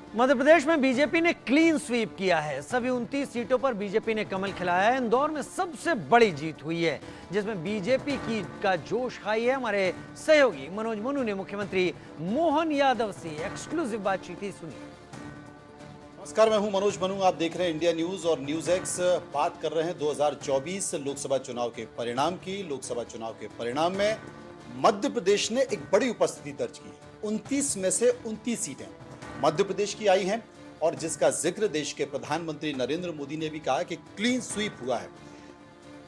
मध्य प्रदेश में बीजेपी ने clean sweep किया है। सभी 29 सीटों पर बीजेपी ने कमल खिलाया है। इंदौर में सबसे बड़ी जीत हुई है, जिसमें बीजेपी की का जोश हाई है। हमारे सहयोगी मनोज मनु ने मुख्यमंत्री मोहन यादव से एक्सक्लूसिव बातचीत ही सुनी। नमस्कार, मैं हूं मनोज मनु। आप देख रहे हैं इंडिया न्यूज और न्यूज एक्स। बात कर रहे हैं 2024 लोकसभा चुनाव के परिणाम की। लोकसभा चुनाव के परिणाम में मध्य प्रदेश ने एक बड़ी उपस्थिति दर्ज की है। 29 में से 29 सीटें मध्य प्रदेश की आई हैं और जिसका जिक्र देश के प्रधानमंत्री नरेंद्र मोदी ने भी कहा कि क्लीन स्वीप हुआ है।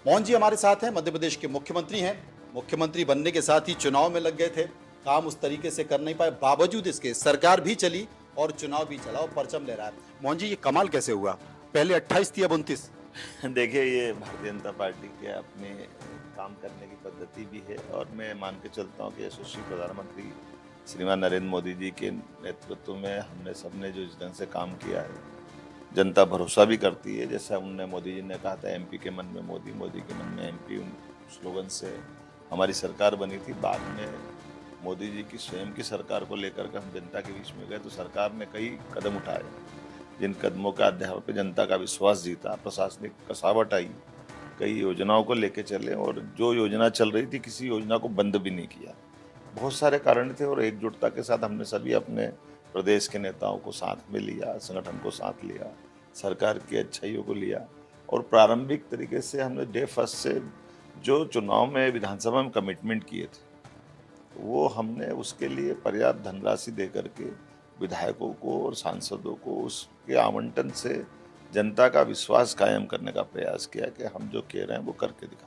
मोहन जी हमारे साथ हैं, मध्य प्रदेश के मुख्यमंत्री हैं। मुख्यमंत्री बनने के साथ ही चुनाव में लग गए थे। काम उस तरीके से कर नहीं पाए, बावजूद इसके सरकार भी चली और चुनाव भी चला और परचम ले रहा है। मोहन जी, ये कमाल कैसे हुआ? पहले 28 थी, अब 29। देखिए, ये भारतीय जनता पार्टी के अपने काम करने की पद्धति भी है और मैं मान के चलता हूँ कि यशस्वी प्रधानमंत्री श्रीमान नरेंद्र मोदी जी के नेतृत्व में हमने सबने जो इस ढंग से काम किया है, जनता भरोसा भी करती है। जैसे हमने मोदी जी ने कहा था एमपी के मन में मोदी, मोदी के मन में एमपी, उन स्लोगन से हमारी सरकार बनी थी। बाद में मोदी जी की स्वयं की सरकार को लेकर के हम जनता के बीच में गए तो सरकार ने कई कदम उठाए, जिन कदमों के आधार पर जनता का विश्वास जीता, प्रशासनिक कसावट आई, कई योजनाओं को लेके चले और जो योजना चल रही थी किसी योजना को बंद भी नहीं किया। बहुत सारे कारण थे और एकजुटता के साथ हमने सभी अपने प्रदेश के नेताओं को साथ में लिया, संगठन को साथ लिया, सरकार की अच्छाइयों को लिया और प्रारंभिक तरीके से हमने डे फर्स्ट से जो चुनाव में विधानसभा में कमिटमेंट किए थे वो हमने उसके लिए पर्याप्त धनराशि दे करके विधायकों को और सांसदों को उसके आवंटन से जनता का विश्वास कायम करने का प्रयास किया कि हम जो कह रहे हैं वो करके दिखा।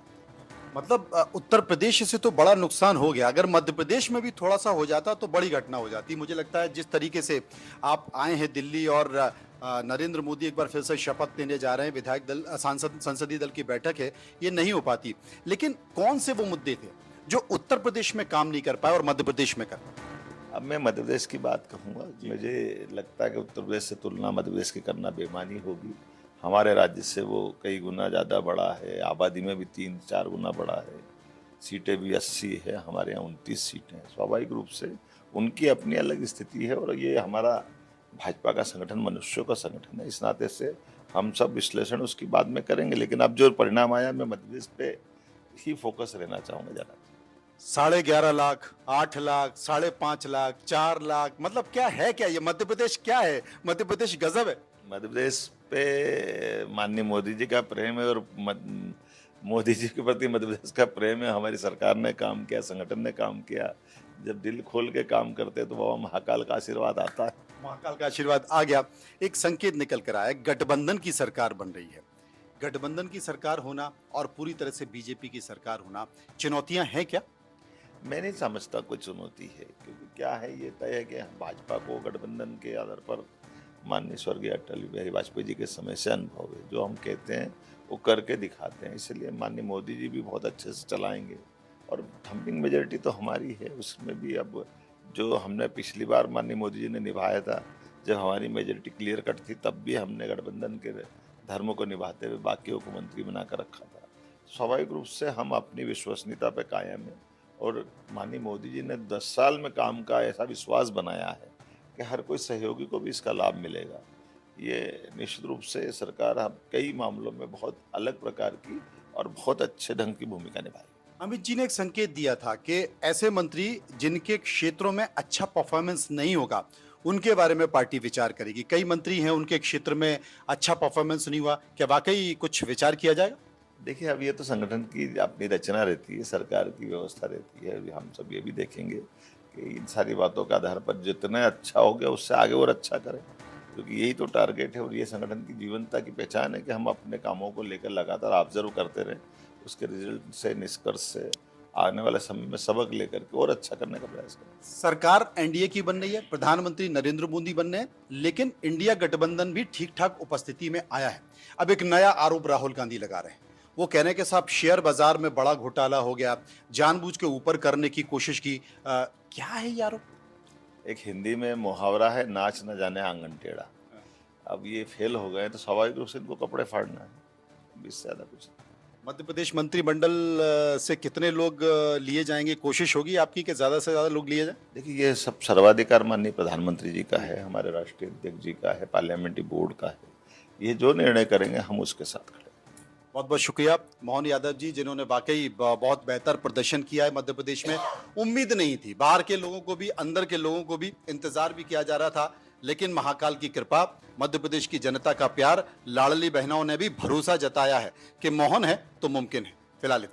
मतलब उत्तर प्रदेश से तो बड़ा नुकसान हो गया। अगर मध्य प्रदेश में भी थोड़ा सा हो जाता तो बड़ी घटना हो जाती। मुझे लगता है जिस तरीके से आप आए हैं दिल्ली और नरेंद्र मोदी एक बार फिर से शपथ लेने जा रहे हैं, विधायक दल संसदीय दल की बैठक है, ये नहीं हो पाती। लेकिन कौन से वो मुद्दे थे जो उत्तर प्रदेश में काम नहीं कर पाए और मध्य प्रदेश में कर? अब मैं मध्य प्रदेश की बात कहूँगा। मुझे लगता है कि उत्तर प्रदेश से तुलना मध्य प्रदेश की करना बेईमानी होगी। हमारे राज्य से वो कई गुना ज़्यादा बड़ा है, आबादी में भी 3-4 गुना बड़ा है, सीटें भी 80 है, हमारे यहाँ 29 सीटें हैं। स्वाभाविक रूप से उनकी अपनी अलग स्थिति है और ये हमारा भाजपा का संगठन मनुष्यों का संगठन है। इस नाते से हम सब विश्लेषण उसकी बाद में करेंगे, लेकिन अब जो परिणाम आया मैं मध्य प्रदेश पे ही फोकस रहना चाहूँगा ज़्यादा। 11.5 लाख, 8 लाख, 5.5 लाख, 4 लाख, मतलब क्या है? क्या ये मध्य प्रदेश क्या है? मध्य प्रदेश गजब है। मध्य प्रदेश पे माननीय मोदी जी का प्रेम है और मोदी जी के प्रति मध्य प्रदेश का प्रेम है। हमारी सरकार ने काम किया, संगठन ने काम किया। जब दिल खोल के काम करते हैं तो बाबा महाकाल का आशीर्वाद आता है। महाकाल का आशीर्वाद आ गया। एक संकेत निकल कर आया, गठबंधन की सरकार बन रही है। गठबंधन की सरकार होना और पूरी तरह से बीजेपी की सरकार होना चुनौतियां हैं क्या? मैं नहीं समझता कोई चुनौती है, क्योंकि क्या है, ये तय है कि भाजपा को गठबंधन के आधार पर माननीय स्वर्गीय अटल बिहारी वाजपेयी जी के समय से अनुभव है। जो हम कहते हैं वो करके दिखाते हैं, इसलिए माननीय मोदी जी भी बहुत अच्छे से चलाएंगे और थम्पिंग मेजोरिटी तो हमारी है। उसमें भी अब जो हमने पिछली बार माननीय मोदी जी ने निभाया था, जब हमारी मेजोरिटी क्लियर कट थी, तब भी हमने गठबंधन के धर्म को निभाते हुए बाकियों को मंत्री बनाकर रखा था। स्वाभाविक रूप से हम अपनी विश्वसनीयता पर कायम है और माननीय मोदी जी ने 10 साल में काम का ऐसा विश्वास बनाया है कि हर कोई सहयोगी को भी इसका लाभ मिलेगा। ये निश्चित रूप से सरकार अब कई मामलों में बहुत अलग प्रकार की और बहुत अच्छे ढंग की भूमिका निभाएगी। अमित जी ने एक संकेत दिया था कि ऐसे मंत्री जिनके क्षेत्रों में अच्छा परफॉर्मेंस नहीं होगा उनके बारे में पार्टी विचार करेगी। कई मंत्री हैं उनके क्षेत्र में अच्छा परफॉर्मेंस नहीं हुआ, क्या वाकई कुछ विचार किया जाएगा? देखिए, अब ये तो संगठन की अपनी रचना रहती है, सरकार की व्यवस्था रहती है। हम सब ये भी देखेंगे कि इन सारी बातों के आधार पर जितना अच्छा हो गया उससे आगे और अच्छा करें, क्योंकि यही तो टारगेट है और ये संगठन की जीवंतता की पहचान है कि हम अपने कामों को लेकर लगातार ऑब्जर्व करते रहें, उसके रिजल्ट से, निष्कर्ष से आने वाले समय में सबक लेकर के और अच्छा करने का प्रयास करें। सरकार एनडीए की बन रही है, प्रधानमंत्री नरेंद्र मोदी बन रहे हैं, लेकिन इंडिया गठबंधन भी ठीक ठाक उपस्थिति में आया है। अब एक नया आरोप राहुल गांधी लगा रहे हैं। वो कहने के साथ शेयर बाजार में बड़ा घोटाला हो गया, जानबूझ के ऊपर करने की कोशिश की। क्या है ये आरोप? एक हिंदी में मुहावरा है, नाच न जाने आंगन टेढ़ा। अब ये फेल हो गए तो स्वाभाविक रूप से इनको कपड़े फाड़ना है, इससे ज़्यादा कुछ नहीं। मध्य प्रदेश मंत्रिमंडल से कितने लोग लिए जाएंगे, कोशिश होगी आपकी कि ज्यादा से ज्यादा लोग लिए जाएं? देखिए, ये सब सर्वाधिकार माननीय प्रधानमंत्री जी का है, हमारे राष्ट्रीय अध्यक्ष जी का है, पार्लियामेंट्री बोर्ड का है। ये जो निर्णय करेंगे हम उसके साथ खड़े हैं। बहुत बहुत शुक्रिया मोहन यादव जी, जिन्होंने वाकई बहुत बेहतर प्रदर्शन किया है मध्य प्रदेश में। उम्मीद नहीं थी, बाहर के लोगों को भी अंदर के लोगों को भी इंतजार भी किया जा रहा था, लेकिन महाकाल की कृपा, मध्य प्रदेश की जनता का प्यार, लाडली बहनों ने भी भरोसा जताया है कि मोहन है तो मुमकिन है। फिलहाल